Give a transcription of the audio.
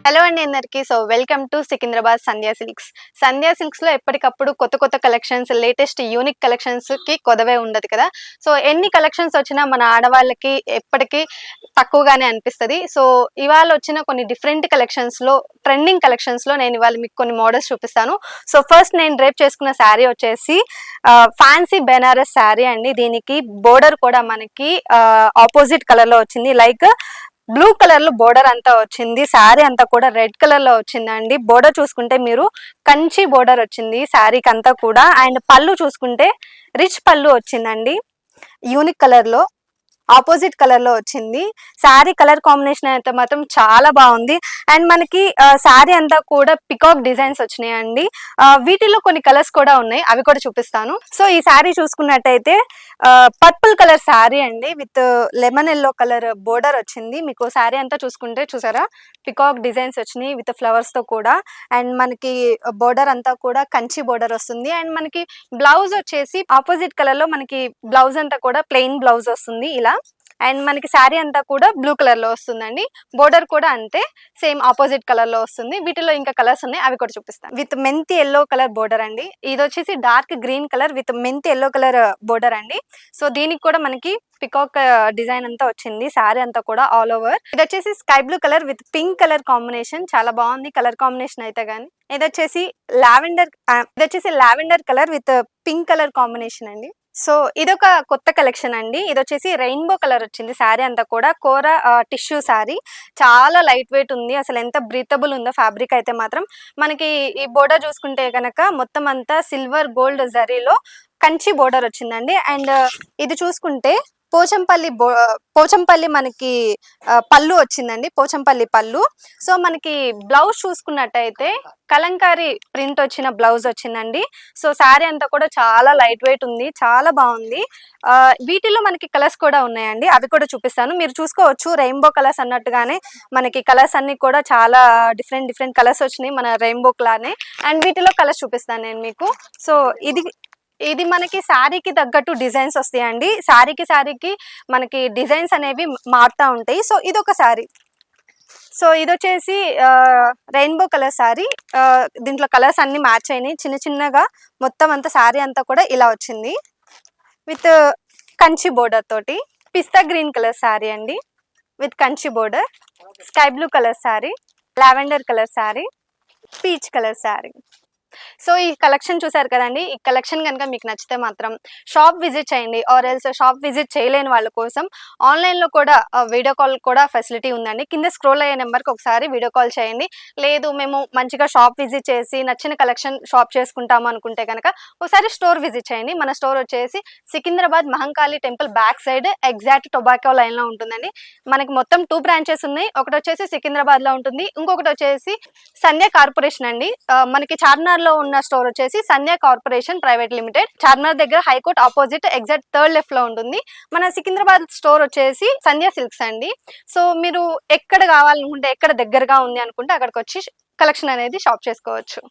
Hello అండి అందరికి. So welcome to Secunderabad Sandhya silks. Sandhya silks లో ఎప్పటికప్పుడు కొత్త కొత్త కలెక్షన్స్, లేటెస్ట్ యూనిక్ కలెక్షన్స్ కి కొదవే ఉండదు కదా. సో ఎన్ని కలెక్షన్స్ వచ్చినా మన ఆడవాళ్ళకి ఎప్పటికీ తక్కువగానే అనిపిస్తుంది. సో ఇవాళ వచ్చిన కొన్ని డిఫరెంట్ కలెక్షన్స్ లో, ట్రెండింగ్ కలెక్షన్స్ లో నేను ఇవాళ మీకు కొన్ని మోడల్స్ చూపిస్తాను. సో ఫస్ట్ నేను రేప్ చేసుకున్న శారీ వచ్చేసి ఫ్యాన్సీ బెనారస్ శారీ అండి. దీనికి బోర్డర్ కూడా మనకి ఆపోజిట్ కలర్ లో వచ్చింది. లైక్ బ్లూ కలర్ లో బోర్డర్ అంతా వచ్చింది. శారీ అంతా కూడా రెడ్ కలర్ లో వచ్చిందండి. బోర్డర్ చూసుకుంటే మీరు కంచి బోర్డర్ వచ్చింది శారీకి అంతా కూడా. అండ్ పళ్ళు చూసుకుంటే రిచ్ పళ్ళు వచ్చిందండి. యూనిక్ కలర్ లో ఆపోజిట్ కలర్ లో వచ్చింది. శారీ కలర్ కాంబినేషన్ అయితే మాత్రం చాలా బాగుంది. అండ్ మనకి శారీ అంతా కూడా పికాక్ డిజైన్స్ వచ్చినాయండి. వీటిలో కొన్ని కలర్స్ కూడా ఉన్నాయి, అవి కూడా చూపిస్తాను. సో ఈ శారీ చూసుకున్నట్టయితే పర్పుల్ కలర్ శారీ అండి, with lemon yellow colour border వచ్చింది. మీకు శారీ అంతా చూసుకుంటే చూసారా, పికాక్ డిజైన్స్ వచ్చినాయి విత్ ఫ్లవర్స్ తో కూడా. అండ్ మనకి బోర్డర్ అంతా కూడా కంచి బోర్డర్ వస్తుంది. అండ్ మనకి బ్లౌజ్ వచ్చేసి ఆపోజిట్ కలర్ లో మనకి బ్లౌజ్ అంతా కూడా ప్లెయిన్ బ్లౌజ్ వస్తుంది ఇలా. అండ్ మనకి శారీ అంతా కూడా బ్లూ కలర్ లో వస్తుందండి. బోర్డర్ కూడా అంతే, సేమ్ ఆపోజిట్ కలర్ లో వస్తుంది. వీటిలో ఇంకా కలర్స్ ఉన్నాయి, అవి కూడా చూపిస్తాను. విత్ మెంతి ఎల్లో కలర్ బోర్డర్ అండి. ఇది వచ్చేసి డార్క్ గ్రీన్ కలర్ విత్ మెంతి ఎల్లో కలర్ బోర్డర్ అండి. సో దీనికి కూడా మనకి పికాక్ డిజైన్ అంతా వచ్చింది. శారీ అంతా కూడా ఆల్ ఓవర్. ఇది వచ్చేసి sky blue colour with pink colour combination, చాలా బాగుంది కలర్ కాంబినేషన్ అయితే గానీ. ఇది వచ్చేసి lavender colour with pink colour combination అండి. సో ఇదొక కొత్త కలెక్షన్ అండి. ఇది వచ్చేసి రెయిన్బో కలర్ వచ్చింది. శారీ అంతా కూడా కోర టిష్యూ శారీ, చాలా లైట్ వెయిట్ ఉంది. అసలు ఎంత బ్రీతబుల్ ఉందో ఫ్యాబ్రిక్ అయితే మాత్రం. మనకి ఈ బోర్డర్ చూసుకుంటే కనుక మొత్తం అంతా సిల్వర్ గోల్డ్ జరీలో కంచి బోర్డర్ వచ్చిందండి. అండ్ ఇది చూసుకుంటే పోచంపల్లి మనకి పళ్ళు వచ్చిందండి, పోచంపల్లి పళ్ళు. సో మనకి బ్లౌజ్ చూసుకున్నట్టయితే కలంకారీ ప్రింట్ వచ్చిన బ్లౌజ్ వచ్చిందండి. సో శారీ అంతా కూడా చాలా లైట్ వెయిట్ ఉంది, చాలా బాగుంది. వీటిలో మనకి కలర్స్ కూడా ఉన్నాయండి, అవి కూడా చూపిస్తాను. మీరు చూసుకోవచ్చు రెయిన్బో కలర్స్ అన్నట్టుగానే మనకి కలర్స్ అన్ని కూడా చాలా డిఫరెంట్ కలర్స్ వచ్చినాయి మన రెయిన్బో లానే. అండ్ వీటిలో కలర్స్ చూపిస్తాను నేను మీకు. సో ఇది మనకి శారీకి తగ్గట్టు డిజైన్స్ వస్తాయండి. శారీకి మనకి డిజైన్స్ అనేవి మారుతూ ఉంటాయి. సో ఇదొక శారీ. సో ఇది వచ్చేసి రెయిన్బో కలర్ శారీ. దీంట్లో కలర్స్ అన్ని మ్యాచ్ అయినాయి చిన్న చిన్నగా. మొత్తం అంతా శారీ అంతా కూడా ఇలా వచ్చింది విత్ కంచి బోర్డర్ తోటి. పిస్తా గ్రీన్ కలర్ శారీ అండి with Kanchi border. Sky blue colour sari, lavender colour sari, peach colour sari. So ఈ కలెక్షన్ చూసారు కదండి. ఈ కలెక్షన్ కనుక మీకు నచ్చితే మాత్రం షాప్ విజిట్ చేయండి. ఆర్ ఎల్స్ షాప్ విజిట్ చేయలేని వాళ్ళ కోసం ఆన్లైన్లో కూడా వీడియో కాల్ కూడా ఫెసిలిటీ ఉందండి. కింద స్క్రోల్ అయ్యే నెంబర్కి ఒకసారి వీడియో కాల్ చేయండి. లేదు మేము మంచిగా షాప్ విజిట్ చేసి నచ్చిన కలెక్షన్ షాప్ చేసుకుంటాము అనుకుంటే కనుక ఒకసారి స్టోర్ విజిట్ చేయండి. మన స్టోర్ వచ్చేసి Secunderabad Mahankali temple back side exact tobacco లైన్లో ఉంటుందండి. మనకి మొత్తం 2 బ్రాంచెస్ ఉన్నాయి. ఒకటి వచ్చేసి సికింద్రాబాద్లో ఉంటుంది, ఇంకొకటి వచ్చేసి సంధ్యా కార్పొరేషన్ అండి. మనకి చార్మినార్ లో ఉన్న స్టోర్ వచ్చేసి సంధ్యా కార్పొరేషన్ ప్రైవేట్ లిమిటెడ్, చార్మినార్ దగ్గర high court opposite exact 3rd left లో ఉంటుంది. మన సికింద్రాబాద్ స్టోర్ వచ్చేసి సంధ్యా సిల్క్స్ అండి. సో మీరు ఎక్కడ కావాలనుకుంటే, ఎక్కడ దగ్గరగా ఉంది అనుకుంటే అక్కడికి వచ్చి కలెక్షన్ అనేది షాప్ చేసుకోవచ్చు.